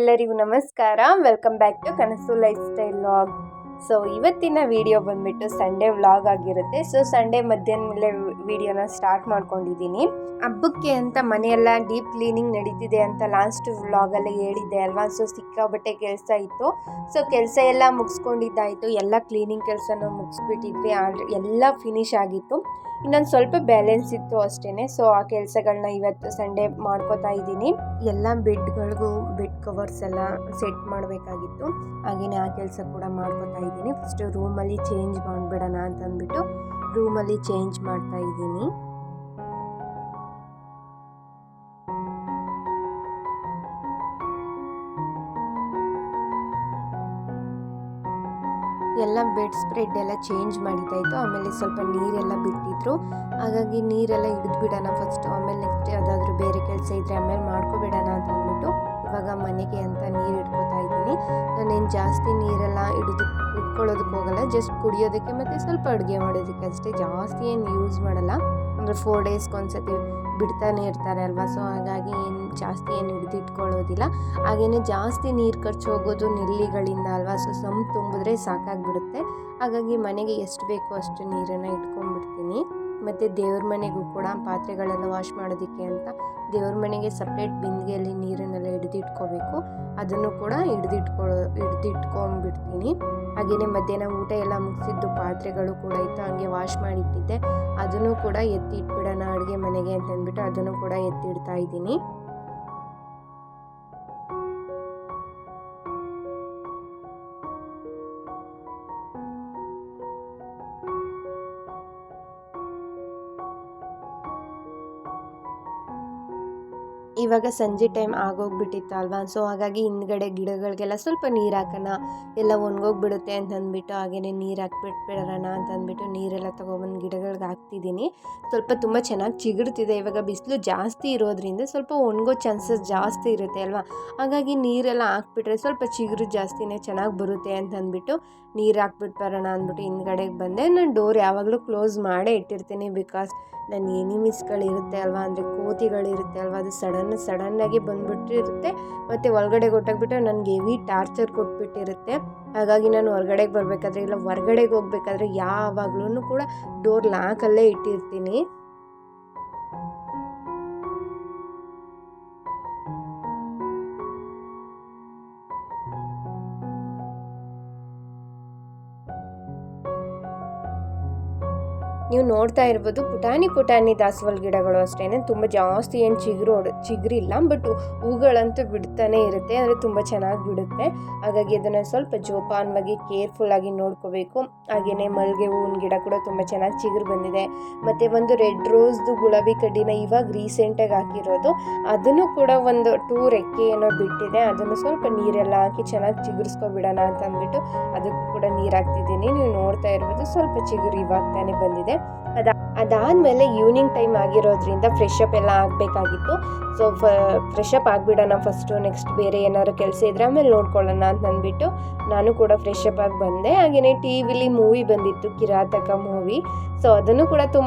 ಎಲ್ಲರಿಗೂ ನಮಸ್ಕಾರ. Welcome back to ಕನಸು ಲೈಫ್ ಸ್ಟೈಲ್ ವ್ಲಾಗ್. ಸೊ ಇವತ್ತಿನ ವಿಡಿಯೋ ಬಂದ್ಬಿಟ್ಟು ಸಂಡೇ ವ್ಲಾಗ್ ಆಗಿರುತ್ತೆ. ಸೊ ಸಂಡೇ ಮಧ್ಯಾಹ್ನ ಮೇಲೆ ವಿಡಿಯೋನ ಸ್ಟಾರ್ಟ್ ಮಾಡ್ಕೊಂಡಿದ್ದೀನಿ. ಹಬ್ಬಕ್ಕೆ ಅಂತ ಮನೆಯೆಲ್ಲ ಡೀಪ್ ಕ್ಲೀನಿಂಗ್ ನಡೀತಿದೆ ಅಂತ ಲಾಸ್ಟ್ ವ್ಲಾಗಲ್ಲಿ ಹೇಳಿದ್ದೆ ಅಲ್ವಾ. ಸೊ ಸಿಕ್ಕಾಬಟ್ಟೆ ಕೆಲಸ ಇತ್ತು. ಸೊ ಕೆಲಸ ಎಲ್ಲ ಮುಗಿಸ್ಕೊಂಡಿದ್ದಾಯಿತು. ಎಲ್ಲ ಕ್ಲೀನಿಂಗ್ ಕೆಲಸನೂ ಮುಗಿಸ್ಬಿಟ್ಟಿದ್ವಿ. ಎಲ್ಲ ಫಿನಿಶ್ ಆಗಿತ್ತು. ಇನ್ನೊಂದು ಸ್ವಲ್ಪ ಬ್ಯಾಲೆನ್ಸ್ ಇತ್ತು ಅಷ್ಟೇ. ಸೊ ಆ ಕೆಲಸಗಳನ್ನ ಇವತ್ತು ಸಂಡೇ ಮಾಡ್ಕೋತಾ ಇದ್ದೀನಿ. ಎಲ್ಲ ಬೆಡ್ಗಳಿಗೂ ಬೆಡ್ ಕವರ್ಸ್ ಎಲ್ಲ ಸೆಟ್ ಮಾಡಬೇಕಾಗಿತ್ತು. ಹಾಗೆಯೇ ಆ ಕೆಲಸ ಕೂಡ ಮಾಡ್ಕೋತಾ ಇದ್ದೀನಿ. ಫಸ್ಟು ರೂಮಲ್ಲಿ ಚೇಂಜ್ ಮಾಡಿಬಿಡೋಣ ಅಂತಂದ್ಬಿಟ್ಟು ರೂಮಲ್ಲಿ ಚೇಂಜ್ ಮಾಡ್ತಾ ಇದ್ದೀನಿ. ಎಲ್ಲ ಬೆಡ್ ಸ್ಪ್ರೆಡ್ ಎಲ್ಲ ಚೇಂಜ್ ಮಾಡಿದ್ದಾಯಿತು. ಆಮೇಲೆ ಸ್ವಲ್ಪ ನೀರೆಲ್ಲ ಬಿಟ್ಟಿದ್ರು. ಹಾಗಾಗಿ ನೀರೆಲ್ಲ ಹಿಡಿದ್ಬಿಡೋಣ ಫಸ್ಟು, ಆಮೇಲೆ ನೆಕ್ಸ್ಟ್ ಯಾವುದಾದ್ರೂ ಬೇರೆ ಕೆಲಸ ಇದ್ದರೆ ಆಮೇಲೆ ಮಾಡ್ಕೊಬಿಡೋಣ ಅಂತ ಅಂದ್ಬಿಟ್ಟು ಇವಾಗ ಮನೆಗೆ ಅಂತ ನೀರು ಇಟ್ಕೋತಾ ಇದ್ದೀನಿ. ನಾನೇನು ಜಾಸ್ತಿ ನೀರೆಲ್ಲ ಇಟ್ಕೊಳ್ಳೋದಕ್ಕೆ ಹೋಗಲ್ಲ. ಜಸ್ಟ್ ಕುಡಿಯೋದಕ್ಕೆ ಮತ್ತು ಸ್ವಲ್ಪ ಅಡುಗೆ ಮಾಡೋದಕ್ಕೆ ಅಷ್ಟೇ. ಜಾಸ್ತಿ ಏನು ಯೂಸ್ ಮಾಡಲ್ಲ. ಅಂದರೆ 4 ಡೇಸ್ಗೆ ಒಂದ್ಸತಿ ಬಿಡ್ತಾನೆ ಇರ್ತಾರೆ ಅಲ್ವಾ. ಸೊ ಹಾಗಾಗಿ ಜಾಸ್ತಿ ಏನು ಹಿಡಿದಿಟ್ಕೊಳ್ಳೋದಿಲ್ಲ. ಹಾಗೆಯೇ ಜಾಸ್ತಿ ನೀರು ಖರ್ಚು ಹೋಗೋದು ನೆಲ್ಲಿಗಳಿಂದ ಅಲ್ವಾ. ಸೊ ತುಂಬಿದ್ರೆ ಸಾಕಾಗಿಬಿಡುತ್ತೆ. ಹಾಗಾಗಿ ಮನೆಗೆ ಎಷ್ಟು ಬೇಕೋ ಅಷ್ಟು ನೀರನ್ನು ಇಟ್ಕೊಂಡ್ಬಿಡ್ತೀನಿ. ಮತ್ತು ದೇವ್ರ ಮನೆಗೂ ಕೂಡ ಪಾತ್ರೆಗಳೆಲ್ಲ ವಾಶ್ ಮಾಡೋದಕ್ಕೆ ಅಂತ ದೇವ್ರ ಮನೆಗೆ ಸಪ್ರೇಟ್ ಬಿಂದಿಗೆಯಲ್ಲಿ ನೀರನ್ನೆಲ್ಲ ಹಿಡಿದಿಟ್ಕೋಬೇಕು. ಅದನ್ನು ಕೂಡ ಹಿಡಿದಿಟ್ಕೊಂಡ್ಬಿಡ್ತೀನಿ. ಹಾಗೆಯೇ ಮಧ್ಯಾಹ್ನ ಊಟ ಎಲ್ಲ ಮುಗಿಸಿದ್ದು ಪಾತ್ರೆಗಳು ಕೂಡ ಇತ್ತು, ಹಾಗೆ ವಾಶ್ ಮಾಡಿಟ್ಟಿದ್ದೆ. ಅದನ್ನು ಕೂಡ ಎತ್ತಿ ಇಟ್ಬಿಡೋಣ ಅಡುಗೆ ಮನೆಗೆ ಅಂತಂದ್ಬಿಟ್ಟು ಅದನ್ನು ಕೂಡ ಎತ್ತಿಡ್ತಾ ಇದ್ದೀನಿ. ಇವಾಗ ಸಂಜೆ ಟೈಮ್ ಆಗೋಗ್ಬಿಟ್ಟಿತ್ತು ಅಲ್ವಾ. ಸೊ ಹಾಗಾಗಿ ಹಿಂದ್ಗಡೆ ಗಿಡಗಳಿಗೆಲ್ಲ ಸ್ವಲ್ಪ ನೀರು ಹಾಕೋಣ, ಎಲ್ಲ ಒಣಗೋಗ್ಬಿಡುತ್ತೆ ಅಂತಂದ್ಬಿಟ್ಟು ಹಾಗೆಯೇ ನೀರು ಹಾಕ್ಬಿಟ್ಬಿಡೋಣ ಅಂತಂದ್ಬಿಟ್ಟು ನೀರೆಲ್ಲ ತೊಗೊಬಂದು ಗಿಡಗಳಿಗೆ ಹಾಕ್ತಿದ್ದೀನಿ. ಸ್ವಲ್ಪ ತುಂಬ ಚೆನ್ನಾಗಿ ಚಿಗುರ್ತಿದೆ. ಇವಾಗ ಬಿಸಿಲು ಜಾಸ್ತಿ ಇರೋದ್ರಿಂದ ಸ್ವಲ್ಪ ಒಣಗೋ ಚಾನ್ಸಸ್ ಜಾಸ್ತಿ ಇರುತ್ತೆ ಅಲ್ವಾ. ಹಾಗಾಗಿ ನೀರೆಲ್ಲ ಹಾಕ್ಬಿಟ್ರೆ ಸ್ವಲ್ಪ ಚಿಗುರು ಜಾಸ್ತಿನೇ ಚೆನ್ನಾಗಿ ಬರುತ್ತೆ ಅಂತಂದ್ಬಿಟ್ಟು ನೀರು ಹಾಕ್ಬಿಟ್ಟು ಬರೋಣ ಅಂದ್ಬಿಟ್ಟು ಹಿಂದ್ಗಡೆಗೆ ಬಂದೆ. ನಾನು ಡೋರ್ ಯಾವಾಗಲೂ ಕ್ಲೋಸ್ ಮಾಡೇ ಇಟ್ಟಿರ್ತೀನಿ. ಬಿಕಾಸ್ ನನ್ನ ಎನಿಮೀಸ್ಗಳಿರುತ್ತೆ ಅಲ್ವಾ, ಅಂದರೆ ಕೋತಿಗಳಿರುತ್ತೆ ಅಲ್ವಾ, ಅದು ಸಡನ್ನಾಗಿ ಬಂದುಬಿಟ್ಟಿರುತ್ತೆ. ಮತ್ತು ಒಳಗಡೆ ಕೊಟ್ಟಾಗ್ಬಿಟ್ಟು ನನಗೆ ಹೆವಿ ಟಾರ್ಚರ್ ಕೊಟ್ಬಿಟ್ಟಿರುತ್ತೆ. ಹಾಗಾಗಿ ನಾನು ಹೊರಗಡೆಗೆ ಬರಬೇಕಾದ್ರೆ ಇಲ್ಲ ಹೊರಗಡೆಗೆ ಹೋಗ್ಬೇಕಾದ್ರೆ ಯಾವಾಗಲೂ ಕೂಡ ಡೋರ್ ಲಾಕಲ್ಲೇ ಇಟ್ಟಿರ್ತೀನಿ. ನೀವು ನೋಡ್ತಾ ಇರ್ಬೋದು ಪುಟಾಣಿ ದಾಸವಾಳ ಗಿಡಗಳು ಅಷ್ಟೇ. ತುಂಬ ಜಾಸ್ತಿ ಏನು ಚಿಗುರಿಲ್ಲ, ಬಟ್ ಹೂಗಳಂತೂ ಬಿಡ್ತಾನೆ ಇರುತ್ತೆ. ಅಂದರೆ ತುಂಬ ಚೆನ್ನಾಗಿ ಬಿಡುತ್ತೆ. ಹಾಗಾಗಿ ಅದನ್ನು ಸ್ವಲ್ಪ ಜೋಪಾನವಾಗಿ ಕೇರ್ಫುಲ್ಲಾಗಿ ನೋಡ್ಕೋಬೇಕು. ಹಾಗೆಯೇ ಮಲ್ಲಿಗೆ ಹೂವಿನ ಗಿಡ ಕೂಡ ತುಂಬ ಚೆನ್ನಾಗಿ ಚಿಗುರು ಬಂದಿದೆ. ಮತ್ತು ಒಂದು ರೆಡ್ ರೋಸ್ದು ಗುಲಾಬಿ ಕಡ್ಡಿನ ಇವಾಗ ರೀಸೆಂಟಾಗಿ ಹಾಕಿರೋದು, ಅದನ್ನು ಕೂಡ ಒಂದು 2 ರೆಕ್ಕೆ ಏನೋ ಬಿಟ್ಟಿದೆ. ಅದನ್ನು ಸ್ವಲ್ಪ ನೀರೆಲ್ಲ ಹಾಕಿ ಚೆನ್ನಾಗಿ ಚಿಗುರಿಸ್ಕೊಬಿಡೋಣ ಅಂತ ಅಂದ್ಬಿಟ್ಟು ಅದಕ್ಕೂ ಕೂಡ ನೀರು ಹಾಕ್ತಿದ್ದೀನಿ. ನೀವು ನೋಡ್ತಾ ಇರ್ಬೋದು ಸ್ವಲ್ಪ ಚಿಗುರು ಇವಾಗ ತಾನೇ ಬಂದಿದೆ. ಅದಾದಮೇಲೆ ಈವ್ನಿಂಗ್ ಟೈಮ್ ಆಗಿರೋದ್ರಿಂದ ಫ್ರೆಶ್ ಅಪ್ ಎಲ್ಲ ಆಗಬೇಕಾಗಿತ್ತು. ಸೊ ಫ್ರೆಶ್ ಅಪ್ ಆಗಿಬಿಡೋಣ ಫಸ್ಟು, ನೆಕ್ಸ್ಟ್ ಬೇರೆ ಏನಾದ್ರು ಕೆಲಸ ಇದ್ದರೆ ಆಮೇಲೆ ನೋಡ್ಕೊಳ್ಳೋಣ ಅಂತ ಅಂದ್ಬಿಟ್ಟು ನಾನು ಕೂಡ ಫ್ರೆಶ್ ಅಪ್ ಆಗಿ ಬಂದೆ. ಹಾಗೆಯೇ ಟಿ ವಿಲಿ ಮೂವಿ ಬಂದಿತ್ತು, ಕಿರಾತಕ ಮೂವಿ. ಸೊ ಅದನ್ನು ಕೂಡ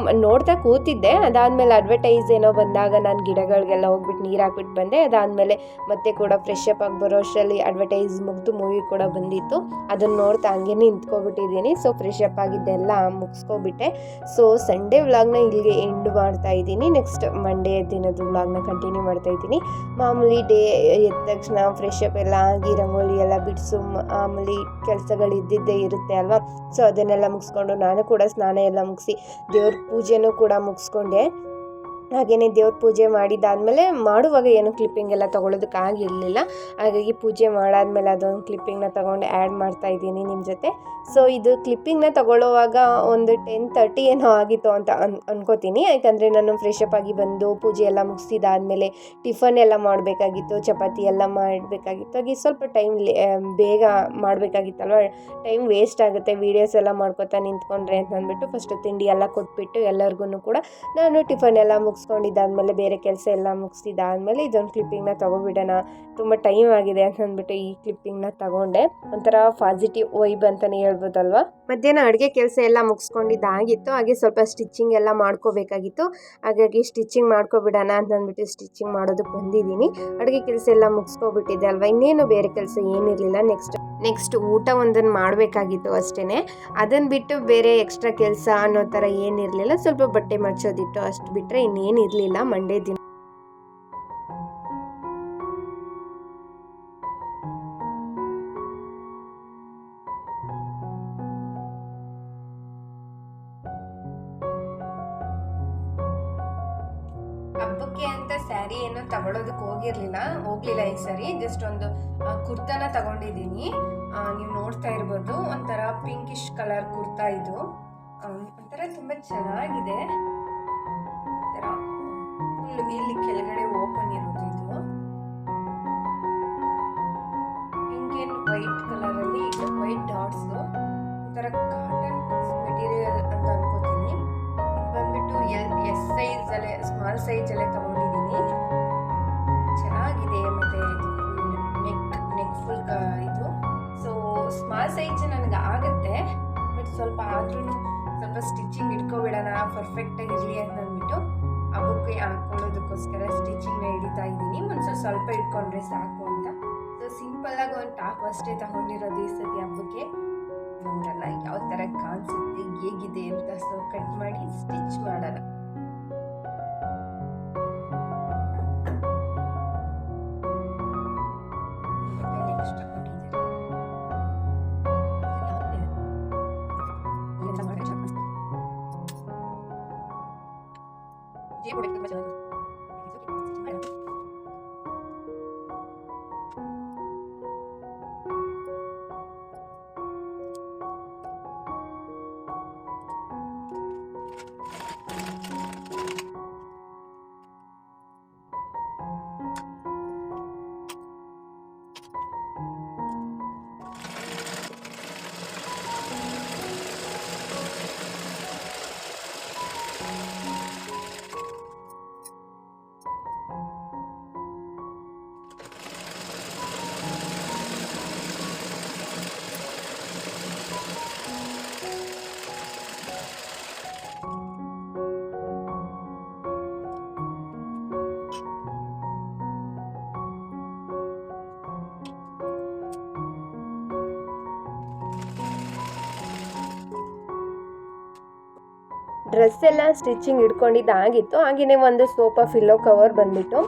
ನೋಡ್ತಾ ಕೂತಿದ್ದೆ. ಅದಾದಮೇಲೆ ಅಡ್ವರ್ಟೈಸ್ ಏನೋ ಬಂದಾಗ ನಾನು ಗಿಡಗಳಿಗೆಲ್ಲ ಹೋಗ್ಬಿಟ್ಟು ನೀರು ಹಾಕ್ಬಿಟ್ಟು ಬಂದೆ. ಅದಾದಮೇಲೆ ಮತ್ತೆ ಕೂಡ ಫ್ರೆಶ್ ಅಪ್ ಆಗಿ ಬರೋ ಅಷ್ಟರಲ್ಲಿ ಅಡ್ವರ್ಟೈಸ್ ಮುಗಿದು ಮೂವಿ ಕೂಡ ಬಂದಿತ್ತು. ಅದನ್ನು ನೋಡ್ತಾ ಹಂಗೇ ನಿಂತ್ಕೊಬಿಟ್ಟಿದ್ದೀನಿ. ಸೊ ಫ್ರೆಶ್ ಅಪ್ ಆಗಿದ್ದೆಲ್ಲ ಮುಗಿಸ್ಕೊಬಿಟ್ಟೆ. ಸೊ ಸಂಡೇ ವ್ಲಾಗ್ನ ಇಲ್ಲಿಗೆ ಎಂಡ್ ಮಾಡ್ತಾ ಇದ್ದೀನಿ. ನೆಕ್ಸ್ಟ್ ಮಂಡೇ ದಿನದ ವ್ಲಾಗ್ನ ಕಂಟಿನ್ಯೂ ಮಾಡ್ತಾ ಇದ್ದೀನಿ. ಮಾಮೂಲಿ ಡೇ ಎದ್ದ ತಕ್ಷಣ ಫ್ರೆಶ್ ಅಪ್ ಎಲ್ಲ ಆಗಿ ರಂಗೋಲಿ ಎಲ್ಲ ಬಿಡಿಸು ಮಾಮೂಲಿ ಕೆಲಸಗಳು ಇದ್ದಿದ್ದೇ ಇರುತ್ತೆ ಅಲ್ವಾ. ಸೊ ಅದನ್ನೆಲ್ಲ ಮುಗಿಸ್ಕೊಂಡು ನಾನು ಕೂಡ ಸ್ನಾನ ಎಲ್ಲ ಮುಗಿಸಿ ದೇವ್ರ ಪೂಜೆನೂ ಕೂಡ ಮುಗಿಸ್ಕೊಂಡೆ. ಹಾಗೆಯೇ ದೇವ್ರ ಪೂಜೆ ಮಾಡಿದ್ದಾದಮೇಲೆ ಮಾಡುವಾಗ ಏನು ಕ್ಲಿಪ್ಪಿಂಗ್ ಎಲ್ಲ ತೊಗೊಳೋದಕ್ಕಾಗಿರಲಿಲ್ಲ. ಹಾಗಾಗಿ ಪೂಜೆ ಮಾಡಾದ್ಮೇಲೆ ಅದೊಂದು ಕ್ಲಿಪ್ಪಿಂಗ್ನ ತೊಗೊಂಡು ಆ್ಯಡ್ ಮಾಡ್ತಾ ಇದ್ದೀನಿ ನಿಮ್ಮ ಜೊತೆ. ಸೊ ಇದು ಕ್ಲಿಪ್ಪಿಂಗ್ನ ತೊಗೊಳ್ಳೋವಾಗ ಒಂದು 10:30 ಏನೋ ಆಗಿತ್ತು ಅಂತ ಅನ್ಕೋತೀನಿ. ಯಾಕಂದರೆ ನಾನು ಫ್ರೆಶ್ ಅಪ್ ಆಗಿ ಬಂದು ಪೂಜೆ ಎಲ್ಲ ಮುಗಿಸಿದಾದ್ಮೇಲೆ ಟಿಫನ್ ಎಲ್ಲ ಮಾಡಬೇಕಾಗಿತ್ತು, ಚಪಾತಿ ಎಲ್ಲ ಮಾಡಬೇಕಾಗಿತ್ತು. ಹಾಗೆ ಸ್ವಲ್ಪ ಟೈಮ್ ಬೇಗ ಮಾಡಬೇಕಾಗಿತ್ತಲ್ವ, ಟೈಮ್ ವೇಸ್ಟ್ ಆಗುತ್ತೆ ವೀಡಿಯೋಸ್ ಎಲ್ಲ ಮಾಡ್ಕೊತಾ ನಿಂತ್ಕೊಂಡ್ರೆ ಅಂತ ಅಂದ್ಬಿಟ್ಟು ಫಸ್ಟು ತಿಂಡಿ ಎಲ್ಲ ಕೊಟ್ಬಿಟ್ಟು ಎಲ್ಲರಿಗೂ ಕೂಡ ನಾನು ಟಿಫನ್ ಎಲ್ಲ ಮುಗಿಸ್ಕೊಂಡಿದ್ದಾದಮೇಲೆ ಬೇರೆ ಕೆಲಸ ಎಲ್ಲ ಮುಗಿಸಿದ್ದಾದಮೇಲೆ ಇದೊಂದು ಕ್ಲಿಪ್ಪಿಂಗ್ನ ತೊಗೊಬಿಡೋಣ, ತುಂಬ ಟೈಮ್ ಆಗಿದೆ ಅಂತ ಅಂದ್ಬಿಟ್ಟು ಈ ಕ್ಲಿಪ್ಪಿಂಗ್ನ ತಗೊಂಡೆ. ಒಂಥರ ಪಾಸಿಟಿವ್ ವೈಬ್ ಅಂತಲೇ ಹೇಳ್ಬೋದಲ್ವಾ. ಮಧ್ಯಾಹ್ನ ಅಡುಗೆ ಕೆಲಸ ಎಲ್ಲ ಮುಗಿಸ್ಕೊಂಡಿದ್ದಾಗಿತ್ತು, ಹಾಗೆ ಸ್ವಲ್ಪ ಸ್ಟಿಚಿಂಗ್ ಎಲ್ಲ ಮಾಡ್ಕೋಬೇಕಾಗಿತ್ತು. ಹಾಗಾಗಿ ಸ್ಟಿಚಿಂಗ್ ಮಾಡ್ಕೊಬಿಡೋಣ ಅಂತ ಅಂದ್ಬಿಟ್ಟು ಸ್ಟಿಚಿಂಗ್ ಮಾಡೋದಕ್ಕೆ ಬಂದಿದ್ದೀನಿ. ಅಡುಗೆ ಕೆಲಸ ಎಲ್ಲ ಮುಗಿಸ್ಕೊಬಿಟ್ಟಿದ್ದೆ ಅಲ್ವಾ, ಇನ್ನೇನು ಬೇರೆ ಕೆಲಸ ಏನಿರಲಿಲ್ಲ. ನೆಕ್ಸ್ಟ್ ಊಟ ಒಂದನ್ನು ಮಾಡಬೇಕಾಗಿತ್ತು ಅಷ್ಟೇ. ಅದನ್ನು ಬಿಟ್ಟು ಬೇರೆ ಎಕ್ಸ್ಟ್ರಾ ಕೆಲಸ ಅನ್ನೋ ಥರ ಏನಿರಲಿಲ್ಲ. ಸ್ವಲ್ಪ ಬಟ್ಟೆ ಮಡ್ಚೋದಿತ್ತು, ಅಷ್ಟು ಬಿಟ್ಟರೆ ಇನ್ನೇನಿರಲಿಲ್ಲ ಮಂಡೇ ದಿನ. ಹಬ್ಬಕ್ಕೆ ಅಂತ ಸ್ಯಾರಿ ಏನೋ ತಗೊಳ್ಳೋದಕ್ಕೆ ಹೋಗ್ಲಿಲ್ಲ ಈ ಸರಿ. ಜಸ್ಟ್ ಒಂದು ಕುರ್ತಾನ ತಗೊಂಡಿದ್ದೀನಿ. ನೀವು ನೋಡ್ತಾ ಇರ್ಬೋದು, ಒಂಥರ ಪಿಂಕಿಶ್ ಕಲರ್ ಕುರ್ತಾ ಇದು. ಒಂಥರ ತುಂಬ ಚೆನ್ನಾಗಿದೆ. ಒಂಥರ ಇಲ್ಲಿ ಕೆಳಗಡೆ ಓಪನ್ ಇರೋದು ಇದು. ಪಿಂಕ್ ಅಂಡ್ ವೈಟ್ ಕಲರಲ್ಲಿ ವೈಟ್ ಡಾಟ್ಸ್. ಒಂಥರ ಕಾಟನ್ ಮೆಟೀರಿಯಲ್ ಅಂತ ಅನ್ಕೋತೀನಿ. ಇದು ಬಂದ್ಬಿಟ್ಟು ಎಸ್ ಸೈಜ್ ಅಲ್ಲೇ, ಸ್ಮಾಲ್ ಸೈಜ್ ಅಲ್ಲೇ ತಗೊಂಡಿದ್ದೀನಿ. ಚೆನ್ನಾಗಿದೆ. ಮತ್ತೆ ನೆಕ್ ಫುಲ್ ಇದು. ಸೊ ಸ್ಮಾಲ್ ಸೈಜ್ ನನಗೆ ಆಗುತ್ತೆ, ಬಟ್ ಸ್ವಲ್ಪ ಆದ್ರೂ ಸ್ವಲ್ಪ ಸ್ಟಿಚಿಂಗ್ ಇಟ್ಕೊಬಿಡೋಣ, ಪರ್ಫೆಕ್ಟಾಗಿ ಇರಲಿ ಅಂತ ಅಂದ್ಬಿಟ್ಟು ಹಬ್ಬಕ್ಕೆ ಹಾಕೊಳ್ಳೋದಕ್ಕೋಸ್ಕರ ಸ್ಟಿಚಿಂಗ್ನ ಹಿಡಿತಾ ಇದ್ದೀನಿ. ಸ್ವಲ್ಪ ಇಟ್ಕೊಂಡ್ರೆ ಸಾಕು ಅಂತ. ಸೊ ಸಿಂಪಲ್ಲಾಗಿ ಒಂದು ಟಾಪ್ ಅಷ್ಟೇ ತಗೊಂಡಿರೋದು ಈ ಸತಿ ಹಬ್ಬಕ್ಕೆ. ನೋಡೋಣ ಯಾವ ಥರ ಕಾಣಿಸುತ್ತೆ, ಹೇಗಿದೆ ಅಂತ. ಸೊ ಕಟ್ ಮಾಡಿ ಸ್ಟಿಚ್ ಮಾಡೋಣ. ಡ್ರೆಸ್ ಎಲ್ಲ ಸ್ಟಿಚಿಂಗ್ ಇಟ್ಕೊಂಡಿದ್ದಾಗಿತ್ತು. ಹಾಗೆಯೇ ಒಂದು ಸೋಫಾ ಪಿಲ್ಲೋ ಕವರ್ ಬಂದುಬಿಟ್ಟು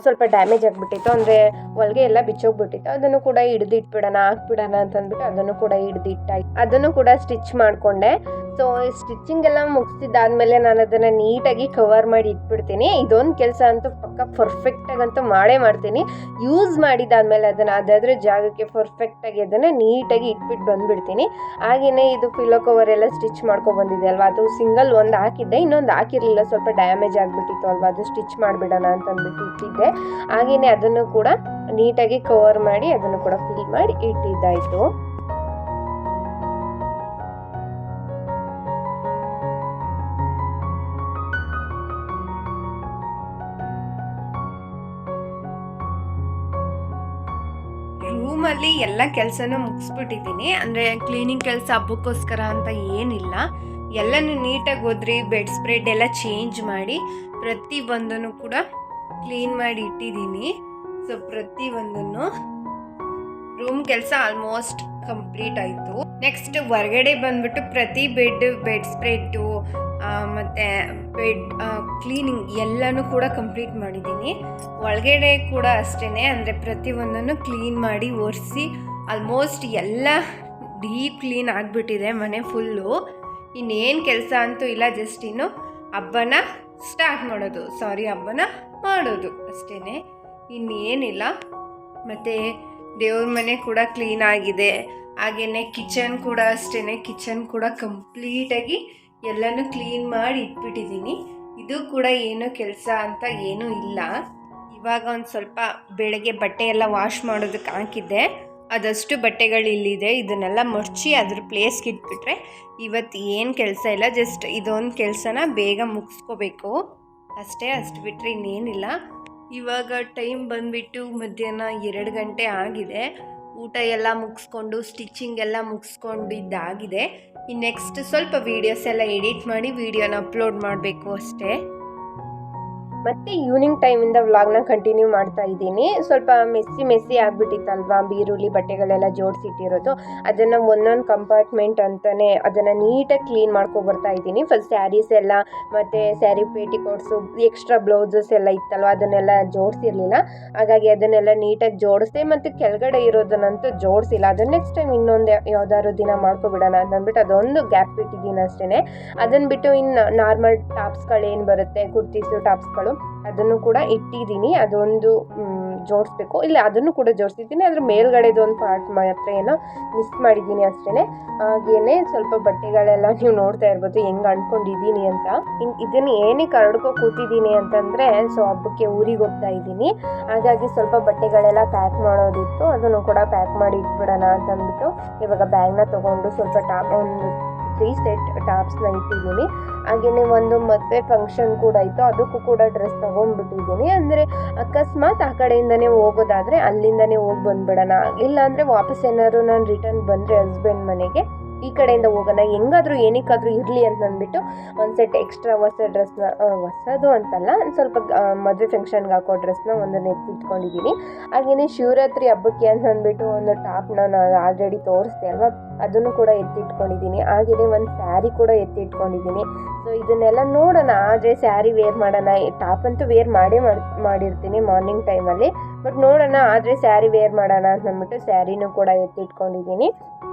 ಸ್ವಲ್ಪ ಡ್ಯಾಮೇಜ್ ಆಗಿಬಿಟ್ಟಿತ್ತು, ಅಂದರೆ ಒಳಗೆ ಎಲ್ಲ ಬಿಚ್ಚೋಗ್ಬಿಟ್ಟಿತ್ತು. ಅದನ್ನು ಕೂಡ ಹಿಡಿದಿಟ್ಬಿಡೋಣ, ಹಾಕ್ಬಿಡೋಣ ಅಂತಂದ್ಬಿಟ್ಟು ಅದನ್ನು ಕೂಡ ಹಿಡಿದಿಟ್ಟಾಯ್ತು. ಅದನ್ನು ಕೂಡ ಸ್ಟಿಚ್ ಮಾಡಿಕೊಂಡೆ. ಸೊ ಸ್ಟಿಚಿಂಗ್ ಎಲ್ಲ ಮುಗಿಸಿದ್ದಾದ್ಮೇಲೆ ನಾನು ಅದನ್ನು ನೀಟಾಗಿ ಕವರ್ ಮಾಡಿ ಇಟ್ಬಿಡ್ತೀನಿ. ಇದೊಂದು ಕೆಲಸ ಅಂತೂ ಪಕ್ಕ ಪರ್ಫೆಕ್ಟಾಗಂತೂ ಮಾಡೇ ಮಾಡ್ತೀನಿ. ಯೂಸ್ ಮಾಡಿದ್ದಾದಮೇಲೆ ಅದನ್ನು ಅದಾದ್ರ ಜಾಗಕ್ಕೆ ಪರ್ಫೆಕ್ಟಾಗಿ ಅದನ್ನು ನೀಟಾಗಿ ಇಟ್ಬಿಟ್ಟು ಬಂದುಬಿಡ್ತೀನಿ. ಹಾಗೆಯೇ ಇದು ಪಿಲ್ಲೋ ಕವರ್ ಎಲ್ಲ ಸ್ಟಿಚ್ ಮಾಡ್ಕೊಬಂದಿದೆ ಅಲ್ವಾ, ಅದು ಸಿಂಗಲ್ ಒಂದು ಹಾಕಿದ್ದೆ, ಇನ್ನೊಂದು ಹಾಕಿರಲಿಲ್ಲ, ಸ್ವಲ್ಪ ಡ್ಯಾಮೇಜ್ ಆಗಿಬಿಟ್ಟಿತ್ತು ಅಲ್ವಾ, ಅದು ಸ್ಟಿಚ್ ಮಾಡಿಬಿಡೋಣ ಅಂತಂದ್ಬಿಟ್ಟು ಇಟ್ಟಿದ್ದೆ. ಹಾಗೆಯೇ ಅದನ್ನು ಕೂಡ ನೀಟಾಗಿ ಕವರ್ ಮಾಡಿ ಅದನ್ನು ಕೂಡ ಫಿಲ್ ಮಾಡಿ ಇಟ್ಟಿದ್ದಾಯಿತು. ರೂಮಲ್ಲಿ ಎಲ್ಲ ಕೆಲಸನೂ ಮುಗಿಸ್ಬಿಟ್ಟಿದ್ದೀನಿ. ಅಂದರೆ ಕ್ಲೀನಿಂಗ್ ಕೆಲಸ ಹಬ್ಬಕ್ಕೋಸ್ಕರ ಅಂತ ಏನಿಲ್ಲ, ಎಲ್ಲನೂ ನೀಟಾಗಿ ಒದ್ರಿ ಬೆಡ್ ಸ್ಪ್ರೆಡ್ ಎಲ್ಲ ಚೇಂಜ್ ಮಾಡಿ ಪ್ರತಿಯೊಂದನ್ನು ಕೂಡ ಕ್ಲೀನ್ ಮಾಡಿ ಇಟ್ಟಿದ್ದೀನಿ. ಸೊ ಪ್ರತಿಯೊಂದನ್ನು ರೂಮ್ ಕೆಲಸ ಆಲ್ಮೋಸ್ಟ್ ಕಂಪ್ಲೀಟ್ ಆಯಿತು. ನೆಕ್ಸ್ಟ್ ಹೊರಗಡೆ ಬಂದ್ಬಿಟ್ಟು ಪ್ರತಿ ಬೆಡ್ ಸ್ಪ್ರೆಡ್ಡು ಮತ್ತು ಬೆಡ್ ಕ್ಲೀನಿಂಗ್ ಎಲ್ಲನೂ ಕೂಡ ಕಂಪ್ಲೀಟ್ ಮಾಡಿದ್ದೀನಿ. ಒಳಗಡೆ ಕೂಡ ಅಷ್ಟೇ, ಅಂದರೆ ಪ್ರತಿಯೊಂದನ್ನು ಕ್ಲೀನ್ ಮಾಡಿ ಒರೆಸಿ ಆಲ್ಮೋಸ್ಟ್ ಎಲ್ಲ ಡೀಪ್ ಕ್ಲೀನ್ ಆಗಿಬಿಟ್ಟಿದೆ ಮನೆ ಫುಲ್ಲು. ಇನ್ನೇನು ಕೆಲಸ ಅಂತೂ ಇಲ್ಲ, ಜಸ್ಟ್ ಇನ್ನು ಹಬ್ಬನ ಮಾಡೋದು ಅಷ್ಟೇ, ಇನ್ನೇನಿಲ್ಲ. ಮತ್ತು ದೇವ್ರ ಮನೆ ಕೂಡ ಕ್ಲೀನ್ ಆಗಿದೆ. ಹಾಗೆಯೇ ಕಿಚನ್ ಕೂಡ ಅಷ್ಟೇ, ಕಿಚನ್ ಕೂಡ ಕಂಪ್ಲೀಟಾಗಿ ಎಲ್ಲನೂ ಕ್ಲೀನ್ ಮಾಡಿ ಇಟ್ಬಿಟ್ಟಿದ್ದೀನಿ. ಇದು ಕೂಡ ಏನೂ ಕೆಲಸ ಅಂತ ಏನೂ ಇಲ್ಲ. ಇವಾಗ ಒಂದು ಸ್ವಲ್ಪ ಬೆಳಗ್ಗೆ ಬಟ್ಟೆ ಎಲ್ಲ ವಾಶ್ ಮಾಡೋದಕ್ಕೆ ಹಾಕಿದ್ದೆ, ಅದಷ್ಟು ಬಟ್ಟೆಗಳು ಇಲ್ಲಿದೆ. ಇದನ್ನೆಲ್ಲ ಮಡಚಿ ಅದ್ರ ಪ್ಲೇಸ್ಗೆ ಇಟ್ಬಿಟ್ರೆ ಇವತ್ತು ಏನು ಕೆಲಸ ಇಲ್ಲ, ಜಸ್ಟ್ ಇದೊಂದು ಕೆಲಸನ ಬೇಗ ಮುಗಿಸ್ಕೋಬೇಕು. ಅಷ್ಟೇ, ಅಷ್ಟು ಬಿಟ್ಟರೆ ಇನ್ನೇನಿಲ್ಲ. ಇವಾಗ ಟೈಮ್ ಬಂದುಬಿಟ್ಟು ಮಧ್ಯಾಹ್ನ 2 ಗಂಟೆ ಆಗಿದೆ. ಊಟ ಎಲ್ಲ ಮುಗಿಸ್ಕೊಂಡು ಸ್ಟಿಚಿಂಗ್ ಎಲ್ಲ ಮುಗಿಸ್ಕೊಂಡಿದ್ದಾಗಿದೆ. ಇನ್ನು ನೆಕ್ಸ್ಟ್ ಸ್ವಲ್ಪ ವೀಡಿಯೋಸ್ ಎಲ್ಲ ಎಡಿಟ್ ಮಾಡಿ ವೀಡಿಯೋನ ಅಪ್ಲೋಡ್ ಮಾಡಬೇಕು ಅಷ್ಟೇ. ಮತ್ತು ಈವ್ನಿಂಗ್ ಟೈಮಿಂದ ವ್ಲಾಗ್ನ ಕಂಟಿನ್ಯೂ ಮಾಡ್ತಾ ಇದ್ದೀನಿ. ಸ್ವಲ್ಪ ಮೆಸ್ಸಿ ಆಗಿಬಿಟ್ಟಿತ್ತಲ್ವಾ, ಈರುಳ್ಳಿ ಬಟ್ಟೆಗಳೆಲ್ಲ ಜೋಡಿಸಿಟ್ಟಿರೋದು, ಅದನ್ನು ಒಂದೊಂದು ಕಂಪಾರ್ಟ್ಮೆಂಟ್ ಅಂತಲೇ ಅದನ್ನು ನೀಟಾಗಿ ಕ್ಲೀನ್ ಮಾಡ್ಕೊಬರ್ತಾ ಇದ್ದೀನಿ. ಫಸ್ಟ್ ಸ್ಯಾರೀಸ್ ಎಲ್ಲ ಮತ್ತು ಸ್ಯಾರಿ ಪೇಟಿಕೋಟ್ಸು, ಎಕ್ಸ್ಟ್ರಾ ಬ್ಲೌಸಸ್ ಎಲ್ಲ ಇತ್ತಲ್ವ, ಅದನ್ನೆಲ್ಲ ಜೋಡಿಸಿರಲಿಲ್ಲ. ಹಾಗಾಗಿ ಅದನ್ನೆಲ್ಲ ನೀಟಾಗಿ ಜೋಡಿಸ್ದೆ. ಮತ್ತು ಕೆಳಗಡೆ ಇರೋದನ್ನಂತೂ ಜೋಡಿಸಿಲ್ಲ. ಅದನ್ನು ನೆಕ್ಸ್ಟ್ ಟೈಮ್ ಇನ್ನೊಂದು ಯಾವ್ದಾದ್ರು ದಿನ ಮಾಡ್ಕೊಬಿಡೋಣ ಅಂತ ಅಂದ್ಬಿಟ್ಟು ಅದೊಂದು ಗ್ಯಾಪ್ ಬಿಟ್ಟಿದ್ದೀನಿ ಅಷ್ಟೇ. ಅದನ್ನು ಬಿಟ್ಟು ಇನ್ನು ನಾರ್ಮಲ್ ಟಾಪ್ಸ್ಗಳೇನು ಬರುತ್ತೆ, ಕುರ್ತೀಸು ಟಾಪ್ಸ್ಗಳು, ಅದನ್ನು ಕೂಡ ಇಟ್ಟಿದ್ದೀನಿ. ಅದೊಂದು ಜೋಡಿಸ್ಬೇಕು. ಇಲ್ಲ, ಅದನ್ನು ಕೂಡ ಜೋಡಿಸಿದ್ದೀನಿ. ಅದ್ರ ಮೇಲ್ಗಡೆದು ಒಂದು ಪಾರ್ಟ್ ಮಾತ್ರ ಏನೋ ಮಿಸ್ ಮಾಡಿದ್ದೀನಿ ಅಷ್ಟೇ. ಹಾಗೇನೆ ಸ್ವಲ್ಪ ಬಟ್ಟೆಗಳೆಲ್ಲ ನೀವು ನೋಡ್ತಾ ಇರ್ಬೋದು ಹೆಂಗೆ ಅಂದ್ಕೊಂಡಿದ್ದೀನಿ ಅಂತ. ಇದನ್ನು ಏನಕ್ಕೆ ಹರಡ್ಕೊ ಕೂತಿದ್ದೀನಿ ಅಂತಂದರೆ, ಸೊ ಹಬ್ಬಕ್ಕೆ ಊರಿಗೆ ಹೋಗ್ತಾ ಇದ್ದೀನಿ. ಹಾಗಾಗಿ ಸ್ವಲ್ಪ ಬಟ್ಟೆಗಳೆಲ್ಲ ಪ್ಯಾಕ್ ಮಾಡೋದಿತ್ತು, ಅದನ್ನು ಕೂಡ ಪ್ಯಾಕ್ ಮಾಡಿ ಇಟ್ಬಿಡೋಣ ಅಂತಂದ್ಬಿಟ್ಟು ಇವಾಗ ಬ್ಯಾಗ್ನ ತೊಗೊಂಡು ಸ್ವಲ್ಪ ಒಂದು 3 ಸೆಟ್ ಟಾಪ್ಸ್ನ ಇಟ್ಟಿದ್ದೀನಿ. ಹಾಗೆಯೇ ಒಂದು ಮದುವೆ ಫಂಕ್ಷನ್ ಕೂಡ ಇತ್ತು, ಅದಕ್ಕೂ ಕೂಡ ಡ್ರೆಸ್ ತೊಗೊಂಡ್ಬಿಟ್ಟಿದ್ದೀನಿ. ಅಂದರೆ ಅಕಸ್ಮಾತ್ ಆ ಕಡೆಯಿಂದನೇ ಹೋಗೋದಾದರೆ ಅಲ್ಲಿಂದನೇ ಹೋಗಿ ಬಂದುಬಿಡೋಣ, ಇಲ್ಲಾಂದರೆ ವಾಪಸ್ ಏನಾದ್ರು ನಾನು ರಿಟರ್ನ್ ಬಂದರೆ ಹಸ್ಬೆಂಡ್ ಮನೆಗೆ ಈ ಕಡೆಯಿಂದ ಹೋಗೋಣ, ಹೆಂಗಾದರೂ ಏನಕ್ಕಾದರೂ ಇರಲಿ ಅಂತ ಅಂದ್ಬಿಟ್ಟು ಒಂದು ಸೆಟ್ ಎಕ್ಸ್ಟ್ರಾ ಹೊಸ ಡ್ರೆಸ್ನ, ಹೊಸದು ಅಂತಲ್ಲ, ಸ್ವಲ್ಪ ಮದುವೆ ಫಂಕ್ಷನ್ಗೆ ಹಾಕೋ ಡ್ರೆಸ್ನ ಒಂದನ್ನು ಎತ್ತಿಟ್ಕೊಂಡಿದ್ದೀನಿ. ಹಾಗೆಯೇ ಶಿವರಾತ್ರಿ ಹಬ್ಬಕ್ಕೆ ಅಂತ ಅಂದ್ಬಿಟ್ಟು ಒಂದು ಟಾಪ್ನ ನಾನು ಆಲ್ರೆಡಿ ತೋರಿಸ್ದೆ ಅಲ್ವಾ, ಅದನ್ನು ಕೂಡ ಎತ್ತಿಟ್ಕೊಂಡಿದ್ದೀನಿ. ಹಾಗೆಯೇ ಒಂದು ಸ್ಯಾರಿ ಕೂಡ ಎತ್ತಿಟ್ಕೊಂಡಿದ್ದೀನಿ. ಸೊ ಇದನ್ನೆಲ್ಲ ನೋಡೋಣ, ಆದರೆ ಸ್ಯಾರಿ ವೇರ್ ಮಾಡೋಣ. ಟಾಪ್ ಅಂತೂ ವೇರ್ ಮಾಡಿರ್ತೀನಿ ಮಾರ್ನಿಂಗ್ ಟೈಮಲ್ಲಿ, ಬಟ್ ನೋಡೋಣ ಆದರೆ ಸ್ಯಾರಿ ವೇರ್ ಮಾಡೋಣ ಅಂತ ಅಂದ್ಬಿಟ್ಟು ಸ್ಯಾರಿನೂ ಕೂಡ ಎತ್ತಿಟ್ಕೊಂಡಿದ್ದೀನಿ.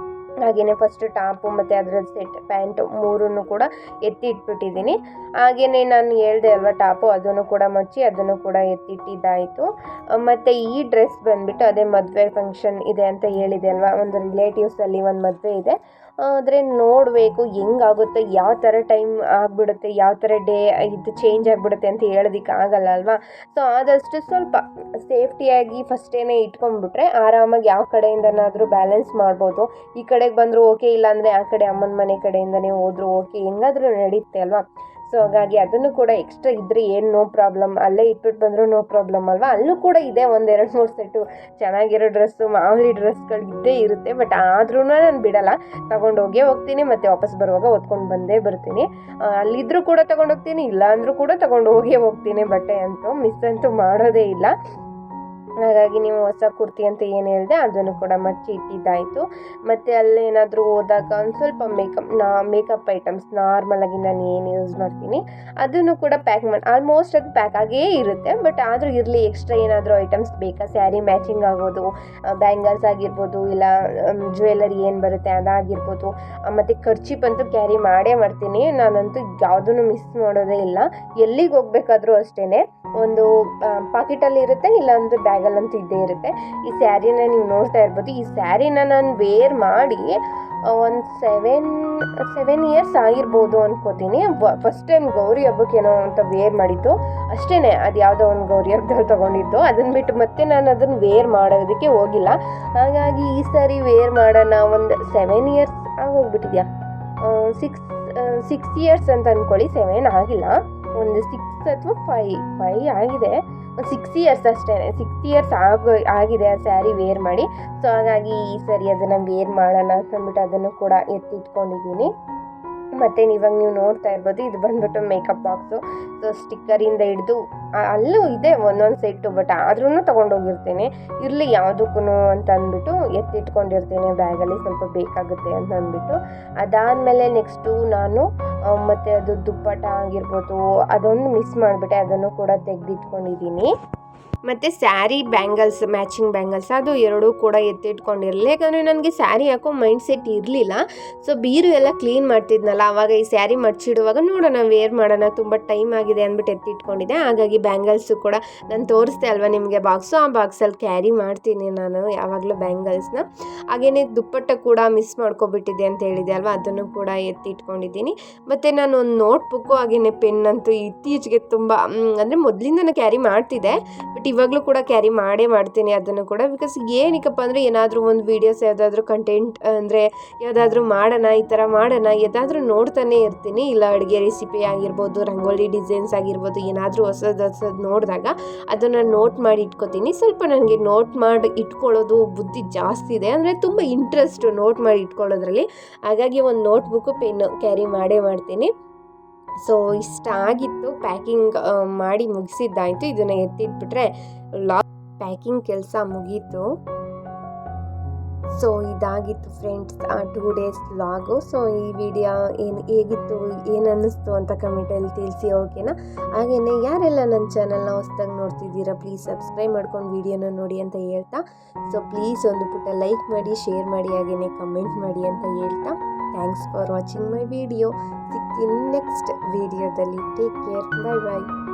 ಹಾಗೆಯೇ ಫಸ್ಟ್ ಟಾಪು ಮತ್ತು ಅದರ ಸೆಟ್ ಪ್ಯಾಂಟು 3 ಕೂಡ ಎತ್ತಿ ಇಟ್ಬಿಟ್ಟಿದ್ದೀನಿ. ಹಾಗೆಯೇ ನಾನು ಹೇಳಿದೆ ಅಲ್ವಾ ಟಾಪು, ಅದನ್ನು ಕೂಡ ಮಚ್ಚಿ ಅದನ್ನು ಕೂಡ ಎತ್ತಿಟ್ಟಿದ್ದಾಯಿತು. ಮತ್ತು ಈ ಡ್ರೆಸ್ ಬಂದುಬಿಟ್ಟು ಅದೇ ಮದುವೆ ಫಂಕ್ಷನ್ ಇದೆ ಅಂತ ಹೇಳಿದೆ ಅಲ್ವಾ, ಒಂದು ರಿಲೇಟಿವ್ಸಲ್ಲಿ ಒಂದು ಮದುವೆ ಇದೆ. ಆದರೆ ನೋಡಬೇಕು ಹೆಂಗಾಗುತ್ತೆ, ಯಾವ ಥರ ಟೈಮ್ ಆಗಿಬಿಡುತ್ತೆ, ಯಾವ ಥರ ಡೇ ಇದು ಚೇಂಜ್ ಆಗಿಬಿಡುತ್ತೆ ಅಂತ ಹೇಳೋದಕ್ಕೆ ಆಗಲ್ಲ ಅಲ್ವಾ. ಸೊ ಆದಷ್ಟು ಸ್ವಲ್ಪ ಸೇಫ್ಟಿಯಾಗಿ ಫಸ್ಟೇ ಇಟ್ಕೊಂಡ್ಬಿಟ್ರೆ ಆರಾಮಾಗಿ ಯಾವ ಕಡೆಯಿಂದನಾದರೂ ಬ್ಯಾಲೆನ್ಸ್ ಮಾಡ್ಬೋದು. ಈ ಕಡೆಗೆ ಬಂದರೂ ಓಕೆ, ಇಲ್ಲಾಂದರೆ ಆ ಕಡೆ ಅಮ್ಮನ ಮನೆ ಕಡೆಯಿಂದನೇ ಹೋದರೂ ಓಕೆ, ಹೆಂಗಾದರೂ ನಡೆಯುತ್ತೆ ಅಲ್ವಾ. ಸೊ ಹಾಗಾಗಿ ಅದನ್ನು ಕೂಡ ಎಕ್ಸ್ಟ್ರಾ ಇದ್ದರೆ ಏನು ನೋ ಪ್ರಾಬ್ಲಮ್, ಅಲ್ಲೇ ಇಟ್ಬಿಟ್ಟು ಬಂದರೂ ನೋ ಪ್ರಾಬ್ಲಮ್ ಅಲ್ವಾ. ಅಲ್ಲೂ ಕೂಡ ಇದೆ ಒಂದು 2-3 ಸೆಟ್ಟು ಚೆನ್ನಾಗಿರೋ ಡ್ರೆಸ್ಸು, ಮಾಮೂಲಿ ಡ್ರೆಸ್ಗಳು ಇದ್ದೇ ಇರುತ್ತೆ. ಬಟ್ ಆದ್ರೂ ನಾನು ಬಿಡಲ್ಲ, ತಗೊಂಡು ಹೋಗ್ತೀನಿ, ಮತ್ತು ವಾಪಸ್ ಬರುವಾಗ ಹೊತ್ಕೊಂಡು ಬಂದೇ ಬರ್ತೀನಿ. ಅಲ್ಲಿದ್ದರೂ ಕೂಡ ತೊಗೊಂಡೋಗ್ತೀನಿ, ಇಲ್ಲ ಅಂದರೂ ಕೂಡ ತೊಗೊಂಡು ಹೋಗ್ತೀನಿ. ಬಟ್ಟೆ ಅಂತೂ ಮಿಸ್ ಅಂತೂ ಮಾಡೋದೇ ಇಲ್ಲ. ಹಾಗಾಗಿ ನೀವು ಹೊಸ ಕುರ್ತಿ ಅಂತ ಏನು ಹೇಳಿದೆ ಅದನ್ನು ಕೂಡ ಮಚ್ಚಿ ಇಟ್ಟಿದ್ದಾಯಿತು. ಮತ್ತು ಅಲ್ಲೇನಾದರೂ ಹೋದಾಗ ಒಂದು ಸ್ವಲ್ಪ ಮೇಕಪ್ ಐಟಮ್ಸ್ ನಾರ್ಮಲಾಗಿ ನಾನು ಏನು ಯೂಸ್ ಮಾಡ್ತೀನಿ ಅದನ್ನು ಕೂಡ ಪ್ಯಾಕ್ ಮಾಡಿ, ಆಲ್ಮೋಸ್ಟ್ ಅದು ಪ್ಯಾಕ್ ಆಗೇ ಇರುತ್ತೆ. ಬಟ್ ಆದರೂ ಇರಲಿ, ಎಕ್ಸ್ಟ್ರಾ ಏನಾದರೂ ಐಟಮ್ಸ್ ಬೇಕಾ, ಸ್ಯಾರಿ ಮ್ಯಾಚಿಂಗ್ ಆಗೋದು, ಬ್ಯಾಂಗಲ್ಸ್ ಆಗಿರ್ಬೋದು, ಇಲ್ಲ ಜ್ಯುವೆಲರಿ ಏನು ಬರುತ್ತೆ ಅದಾಗಿರ್ಬೋದು, ಮತ್ತು ಖರ್ಚಿಪ್ ಅಂತೂ ಕ್ಯಾರಿ ಮಾಡೇ ಮಾಡ್ತೀನಿ. ನಾನಂತೂ ಯಾವುದನ್ನು ಮಿಸ್ ಮಾಡೋದೇ ಇಲ್ಲ. ಎಲ್ಲಿಗೆ ಹೋಗ್ಬೇಕಾದ್ರೂ ಅಷ್ಟೇ, ಒಂದು ಪಾಕೆಟಲ್ಲಿ ಇರುತ್ತೆ, ಇಲ್ಲಾಂದರೆ ಬ್ಯಾಗಲ್ಲಂತೂ ಇದ್ದೇ ಇರುತ್ತೆ. ಈ ಸ್ಯಾರಿನ ನೀವು ನೋಡ್ತಾ ಇರ್ಬೋದು. ಈ ಸ್ಯಾರಿನ ನಾನು ವೇರ್ ಮಾಡಿ ಒಂದು 7 ಇಯರ್ಸ್ ಆಗಿರ್ಬೋದು ಅನ್ಕೋತೀನಿ. ಫಸ್ಟ್ ಟೈಮ್ ಗೌರಿ ಹಬ್ಬಕ್ಕೇನೋ ಅಂತ ವೇರ್ ಮಾಡಿದ್ದು ಅಷ್ಟೇ. ಅದು ಯಾವುದೋ ಒಂದು ಗೌರಿ ಹಬ್ಬದಲ್ಲಿ ತೊಗೊಂಡಿದ್ದು, ಅದನ್ನು ಬಿಟ್ಟು ಮತ್ತೆ ನಾನು ಅದನ್ನು ವೇರ್ ಮಾಡೋದಕ್ಕೆ ಹೋಗಿಲ್ಲ. ಹಾಗಾಗಿ ಈ ಸಾರಿ ವೇರ್ ಮಾಡೋಣ. ಒಂದು 7 ಇಯರ್ಸ್ ಆಗೋಗ್ಬಿಟ್ಟಿದ್ಯಾ, 6 ಇಯರ್ಸ್ ಅಂತ ಅಂದ್ಕೊಳ್ಳಿ, 7 ಆಗಿಲ್ಲ, ಒಂದು 6 ಅಥವಾ 5 ಆಗಿದೆ. 6 ಇಯರ್ಸ್ ಅಷ್ಟೇ, 6 ಇಯರ್ಸ್ ಆಗಿದೆ ಆ ಸ್ಯಾರಿ ವೇರ್ ಮಾಡಿ. ಸೊ ಹಾಗಾಗಿ ಈ ಸರಿ ಅದನ್ನು ವೇರ್ ಮಾಡೋಣ ಅಂತಂದ್ಬಿಟ್ಟು ಅದನ್ನು ಕೂಡ ಎತ್ತಿಟ್ಕೊಂಡಿದ್ದೀನಿ. ಮತ್ತು ಇವಾಗ ನೀವು ನೋಡ್ತಾ ಇರ್ಬೋದು, ಇದು ಬಂದ್ಬಿಟ್ಟು ಮೇಕಪ್ ಬಾಕ್ಸು. ಸೊ ಸ್ಟಿಕ್ಕರಿಂದ ಹಿಡಿದು ಅಲ್ಲೂ ಇದೆ ಒಂದೊಂದು ಸೆಟ್ಟು, ಬಟ್ ಆದ್ರೂ ತೊಗೊಂಡೋಗಿರ್ತೀನಿ, ಇರಲಿ ಯಾವುದಕ್ಕೂ ಅಂತ ಅಂದ್ಬಿಟ್ಟು ಎತ್ತಿಟ್ಕೊಂಡಿರ್ತೀನಿ ಬ್ಯಾಗಲ್ಲಿ, ಸ್ವಲ್ಪ ಬೇಕಾಗುತ್ತೆ ಅಂತ ಅಂದ್ಬಿಟ್ಟು. ಅದಾದಮೇಲೆ ನೆಕ್ಸ್ಟು ನಾನು ಮತ್ತು ಅದು ದುಪ್ಪಟ್ಟ ಆಗಿರ್ಬೋದು, ಅದೊಂದು ಮಿಸ್ ಮಾಡಿಬಿಟ್ಟೆ, ಅದನ್ನು ಕೂಡ ತೆಗೆದಿಟ್ಕೊಂಡಿದ್ದೀನಿ. ಮತ್ತು ಸ್ಯಾರಿ ಬ್ಯಾಂಗಲ್ಸ್, ಮ್ಯಾಚಿಂಗ್ ಬ್ಯಾಂಗಲ್ಸ್, ಅದು ಎರಡೂ ಕೂಡ ಎತ್ತಿಟ್ಕೊಂಡಿರಲಿ. ಯಾಕಂದರೆ ನನಗೆ ಸ್ಯಾರಿ ಹಾಕೋ ಮೈಂಡ್ ಸೆಟ್ ಇರಲಿಲ್ಲ. ಸೊ ಬೀರು ಎಲ್ಲ ಕ್ಲೀನ್ ಮಾಡ್ತಿದ್ನಲ್ಲ, ಆವಾಗ ಈ ಸ್ಯಾರಿ ಮಡ್ಚಿಡುವಾಗ ನೋಡೋಣ ವೇರ್ ಮಾಡೋಣ, ತುಂಬ ಟೈಮ್ ಆಗಿದೆ ಅಂದ್ಬಿಟ್ಟು ಎತ್ತಿಟ್ಕೊಂಡಿದ್ದೆ. ಹಾಗಾಗಿ ಬ್ಯಾಂಗಲ್ಸು ಕೂಡ ನಾನು ತೋರಿಸ್ದೆ ಅಲ್ವಾ ನಿಮಗೆ ಬಾಕ್ಸು, ಆ ಬಾಕ್ಸಲ್ಲಿ ಕ್ಯಾರಿ ಮಾಡ್ತೀನಿ ನಾನು ಯಾವಾಗಲೂ ಬ್ಯಾಂಗಲ್ಸ್ನ. ಹಾಗೆಯೇ ದುಪ್ಪಟ್ಟ ಕೂಡ ಮಿಸ್ ಮಾಡ್ಕೊಬಿಟ್ಟಿದ್ದೆ ಅಂತ ಹೇಳಿದೆ ಅಲ್ವಾ, ಅದನ್ನು ಕೂಡ ಎತ್ತಿಟ್ಕೊಂಡಿದ್ದೀನಿ. ಮತ್ತು ನಾನು ಒಂದು ನೋಟ್ಬುಕ್ಕು ಹಾಗೆಯೇ ಪೆನ್ ಅಂತೂ ಇತ್ತೀಚೆಗೆ ತುಂಬ ಅಂದರೆ ಮೊದಲಿಂದನೂ ಕ್ಯಾರಿ ಮಾಡ್ತಿದ್ದೆ, ಬಟ್ ಇವಾಗಲೂ ಕೂಡ ಕ್ಯಾರಿ ಮಾಡೇ ಮಾಡ್ತೀನಿ ಅದನ್ನು ಕೂಡ. ಬಿಕಾಸ್ ಏನಕ್ಕಪ್ಪ ಅಂದರೆ ಏನಾದರೂ ಒಂದು ವೀಡಿಯೋಸ್ ಯಾವುದಾದ್ರೂ ಕಂಟೆಂಟ್ ಅಂದರೆ ಯಾವುದಾದ್ರೂ ಮಾಡೋಣ, ಈ ಥರ ಮಾಡೋಣ, ಯಾವುದಾದ್ರೂ ನೋಡ್ತಾನೆ ಇರ್ತೀನಿ. ಇಲ್ಲ ಅಡುಗೆ ರೆಸಿಪಿ ಆಗಿರ್ಬೋದು, ರಂಗೋಲಿ ಡಿಸೈನ್ಸ್ ಆಗಿರ್ಬೋದು, ಏನಾದರೂ ಹೊಸದು ನೋಡಿದಾಗ ಅದನ್ನು ನೋಟ್ ಮಾಡಿ ಇಟ್ಕೋತೀನಿ. ಸ್ವಲ್ಪ ನನಗೆ ನೋಟ್ ಮಾಡಿ ಇಟ್ಕೊಳ್ಳೋದು ಬುದ್ಧಿ ಜಾಸ್ತಿ ಇದೆ, ಅಂದರೆ ತುಂಬ ಇಂಟ್ರೆಸ್ಟು ನೋಟ್ ಮಾಡಿ ಇಟ್ಕೊಳ್ಳೋದ್ರಲ್ಲಿ. ಹಾಗಾಗಿ ಒಂದು ನೋಟ್ಬುಕ್ಕು ಪೆನ್ನು ಕ್ಯಾರಿ ಮಾಡೇ ಮಾಡ್ತೀನಿ. ಸೊ ಇಷ್ಟ ಆಗಿತ್ತು, ಪ್ಯಾಕಿಂಗ್ ಮಾಡಿ ಮುಗಿಸಿದ್ದಾಯಿತು. ಇದನ್ನು ಎತ್ತಿಟ್ಬಿಟ್ರೆ ಪ್ಯಾಕಿಂಗ್ ಕೆಲಸ ಮುಗೀತು. ಸೊ ಇದಾಗಿತ್ತು ಫ್ರೆಂಡ್ಸ್ 2 ಡೇಸ್ ವ್ಲಾಗು. ಸೊ ಈ ವಿಡಿಯೋ ಹೇಗಿತ್ತು, ಏನು ಅನ್ನಿಸ್ತು ಅಂತ ಕಮೆಂಟಲ್ಲಿ ತಿಳಿಸಿ, ಓಕೆನಾ? ಹಾಗೆಯೇ ಯಾರೆಲ್ಲ ನನ್ನ ಚಾನಲ್ನ ಹೊಸ್ದಾಗಿ ನೋಡ್ತಿದ್ದೀರಾ ಪ್ಲೀಸ್ ಸಬ್ಸ್ಕ್ರೈಬ್ ಮಾಡ್ಕೊಂಡು ವಿಡಿಯೋನ ನೋಡಿ ಅಂತ ಹೇಳ್ತಾ, ಸೊ ಪ್ಲೀಸ್ ಒಂದು ಪುಟ್ಟ ಲೈಕ್ ಮಾಡಿ, ಶೇರ್ ಮಾಡಿ, ಹಾಗೆಯೇ ಕಮೆಂಟ್ ಮಾಡಿ ಅಂತ ಹೇಳ್ತಾ, thanks for watching my video. ಸಿಗ್ತೀನಿ ನೆಕ್ಸ್ಟ್ ವಿಡಿಯೋದಲ್ಲಿ. ಟೇಕ್ ಕೇರ್, ಬಾಯ್ ಬಾಯ್.